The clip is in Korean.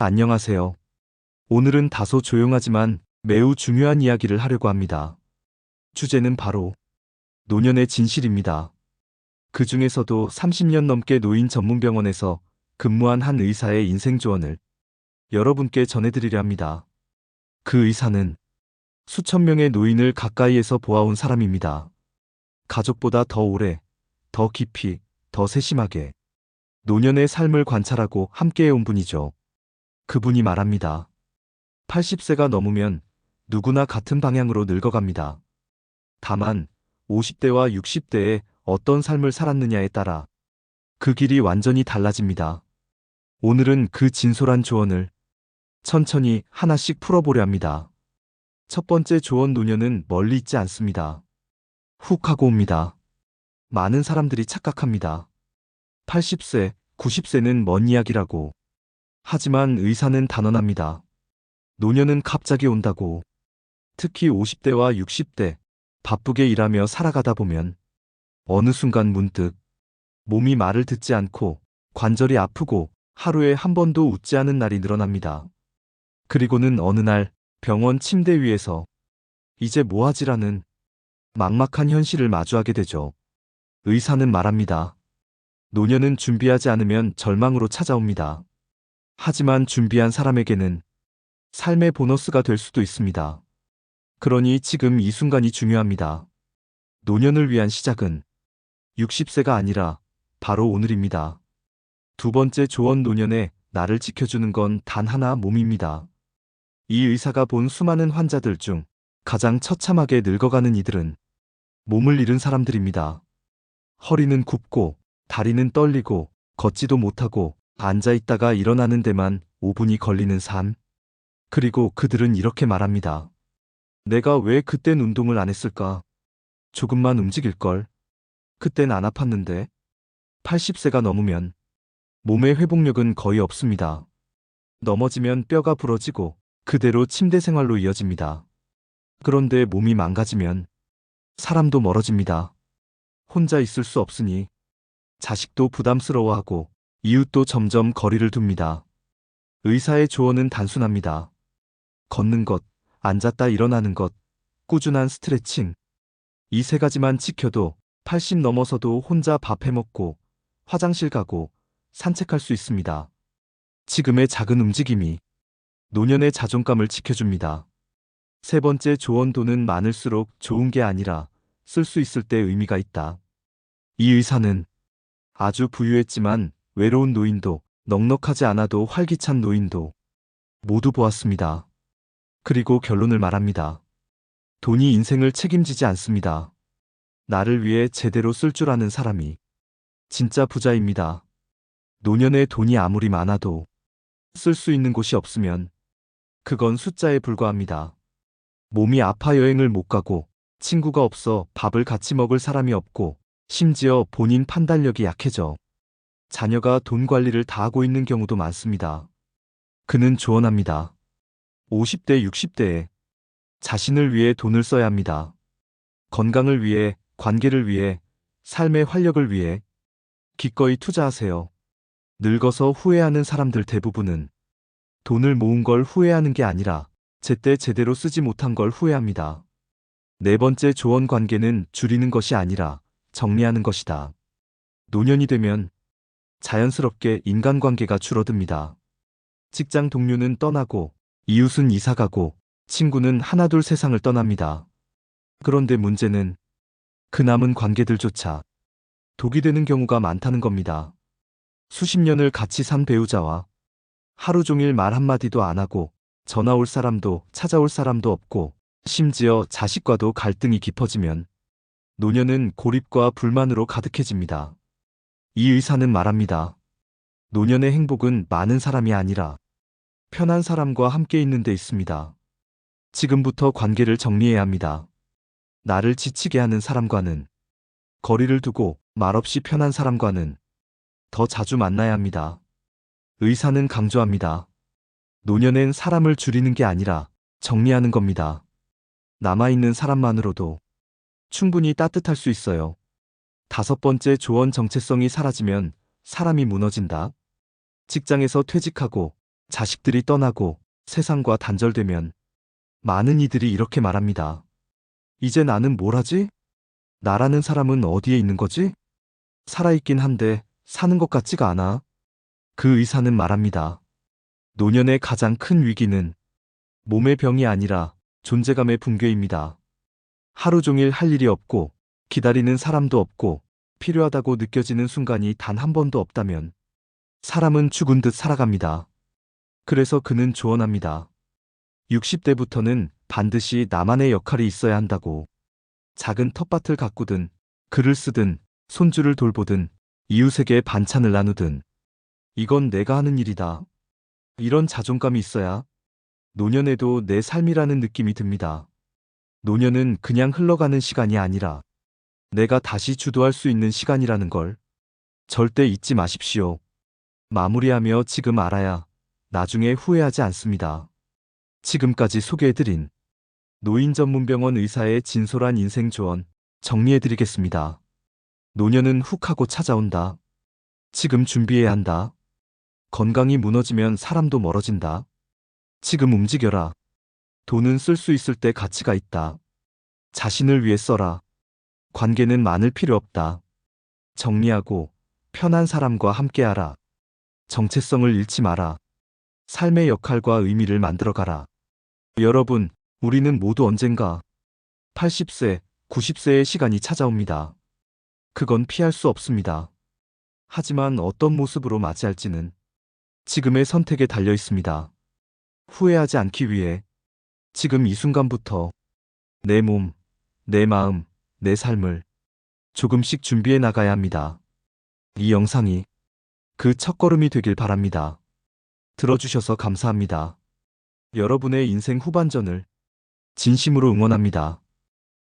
안녕하세요. 오늘은 다소 조용하지만 매우 중요한 이야기를 하려고 합니다. 주제는 바로 노년의 진실입니다. 그 중에서도 30년 넘게 노인 전문병원에서 근무한 한 의사의 인생 조언을 여러분께 전해드리려 합니다. 그 의사는 수천 명의 노인을 가까이에서 보아온 사람입니다. 가족보다 더 오래, 더 깊이, 더 세심하게 노년의 삶을 관찰하고 함께해온 분이죠. 그분이 말합니다. 80세가 넘으면 누구나 같은 방향으로 늙어갑니다. 다만 50대와 60대에 어떤 삶을 살았느냐에 따라 그 길이 완전히 달라집니다. 오늘은 그 진솔한 조언을 천천히 하나씩 풀어보려 합니다. 첫 번째 조언, 노년은 멀리 있지 않습니다. 훅 하고 옵니다. 많은 사람들이 착각합니다. 80세, 90세는 먼 이야기라고. 하지만 의사는 단언합니다. 노년은 갑자기 온다고. 특히 50대와 60대, 바쁘게 일하며 살아가다 보면 어느 순간 문득 몸이 말을 듣지 않고 관절이 아프고 하루에 한 번도 웃지 않은 날이 늘어납니다. 그리고는 어느 날 병원 침대 위에서 이제 뭐하지라는 막막한 현실을 마주하게 되죠. 의사는 말합니다. 노년은 준비하지 않으면 절망으로 찾아옵니다. 하지만 준비한 사람에게는 삶의 보너스가 될 수도 있습니다. 그러니 지금 이 순간이 중요합니다. 노년을 위한 시작은 60세가 아니라 바로 오늘입니다. 두 번째 조언, 노년에 나를 지켜주는 건 단 하나, 몸입니다. 이 의사가 본 수많은 환자들 중 가장 처참하게 늙어가는 이들은 몸을 잃은 사람들입니다. 허리는 굽고 다리는 떨리고 걷지도 못하고 앉아있다가 일어나는 데만 5분이 걸리는 삶. 그리고 그들은 이렇게 말합니다. 내가 왜 그땐 운동을 안 했을까? 조금만 움직일걸. 그땐 안 아팠는데. 80세가 넘으면 몸의 회복력은 거의 없습니다. 넘어지면 뼈가 부러지고 그대로 침대 생활로 이어집니다. 그런데 몸이 망가지면 사람도 멀어집니다. 혼자 있을 수 없으니 자식도 부담스러워하고 이웃도 점점 거리를 둡니다. 의사의 조언은 단순합니다. 걷는 것, 앉았다 일어나는 것, 꾸준한 스트레칭. 이 세 가지만 지켜도 80 넘어서도 혼자 밥 해먹고 화장실 가고 산책할 수 있습니다. 지금의 작은 움직임이 노년의 자존감을 지켜줍니다. 세 번째 조언, 돈은 많을수록 좋은 게 아니라 쓸 수 있을 때 의미가 있다. 이 의사는 아주 부유했지만 외로운 노인도, 넉넉하지 않아도 활기찬 노인도 모두 보았습니다. 그리고 결론을 말합니다. 돈이 인생을 책임지지 않습니다. 나를 위해 제대로 쓸 줄 아는 사람이 진짜 부자입니다. 노년에 돈이 아무리 많아도 쓸 수 있는 곳이 없으면 그건 숫자에 불과합니다. 몸이 아파 여행을 못 가고 친구가 없어 밥을 같이 먹을 사람이 없고 심지어 본인 판단력이 약해져 자녀가 돈 관리를 다 하고 있는 경우도 많습니다. 그는 조언합니다. 50대, 60대에 자신을 위해 돈을 써야 합니다. 건강을 위해, 관계를 위해, 삶의 활력을 위해 기꺼이 투자하세요. 늙어서 후회하는 사람들 대부분은 돈을 모은 걸 후회하는 게 아니라 제때 제대로 쓰지 못한 걸 후회합니다. 네 번째 조언, 관계는 줄이는 것이 아니라 정리하는 것이다. 노년이 되면 자연스럽게 인간관계가 줄어듭니다. 직장 동료는 떠나고 이웃은 이사가고 친구는 하나둘 세상을 떠납니다. 그런데 문제는 그 남은 관계들조차 독이 되는 경우가 많다는 겁니다. 수십 년을 같이 산 배우자와 하루 종일 말 한마디도 안 하고 전화 올 사람도 찾아올 사람도 없고 심지어 자식과도 갈등이 깊어지면 노년은 고립과 불만으로 가득해집니다. 이 의사는 말합니다. 노년의 행복은 많은 사람이 아니라 편한 사람과 함께 있는 데 있습니다. 지금부터 관계를 정리해야 합니다. 나를 지치게 하는 사람과는 거리를 두고 말없이 편한 사람과는 더 자주 만나야 합니다. 의사는 강조합니다. 노년엔 사람을 줄이는 게 아니라 정리하는 겁니다. 남아있는 사람만으로도 충분히 따뜻할 수 있어요. 다섯 번째 조언, 정체성이 사라지면 사람이 무너진다. 직장에서 퇴직하고 자식들이 떠나고 세상과 단절되면 많은 이들이 이렇게 말합니다. 이제 나는 뭘 하지? 나라는 사람은 어디에 있는 거지? 살아있긴 한데 사는 것 같지가 않아. 그 의사는 말합니다. 노년의 가장 큰 위기는 몸의 병이 아니라 존재감의 붕괴입니다. 하루 종일 할 일이 없고 기다리는 사람도 없고 필요하다고 느껴지는 순간이 단 한 번도 없다면 사람은 죽은 듯 살아갑니다. 그래서 그는 조언합니다. 60대부터는 반드시 나만의 역할이 있어야 한다고. 작은 텃밭을 가꾸든 글을 쓰든 손주를 돌보든 이웃에게 반찬을 나누든 이건 내가 하는 일이다. 이런 자존감이 있어야 노년에도 내 삶이라는 느낌이 듭니다. 노년은 그냥 흘러가는 시간이 아니라 내가 다시 주도할 수 있는 시간이라는 걸 절대 잊지 마십시오. 마무리하며 지금 알아야 나중에 후회하지 않습니다. 지금까지 소개해드린 노인전문병원 의사의 진솔한 인생 조언 정리해드리겠습니다. 노년은 훅 하고 찾아온다. 지금 준비해야 한다. 건강이 무너지면 사람도 멀어진다. 지금 움직여라. 돈은 쓸 수 있을 때 가치가 있다. 자신을 위해 써라. 관계는 많을 필요 없다. 정리하고 편한 사람과 함께하라. 정체성을 잃지 마라. 삶의 역할과 의미를 만들어가라. 여러분, 우리는 모두 언젠가 80세, 90세의 시간이 찾아옵니다. 그건 피할 수 없습니다. 하지만 어떤 모습으로 맞이할지는 지금의 선택에 달려 있습니다. 후회하지 않기 위해 지금 이 순간부터 내 몸, 내 마음, 내 삶을 조금씩 준비해 나가야 합니다. 이 영상이 그 첫걸음이 되길 바랍니다. 들어주셔서 감사합니다. 여러분의 인생 후반전을 진심으로 응원합니다.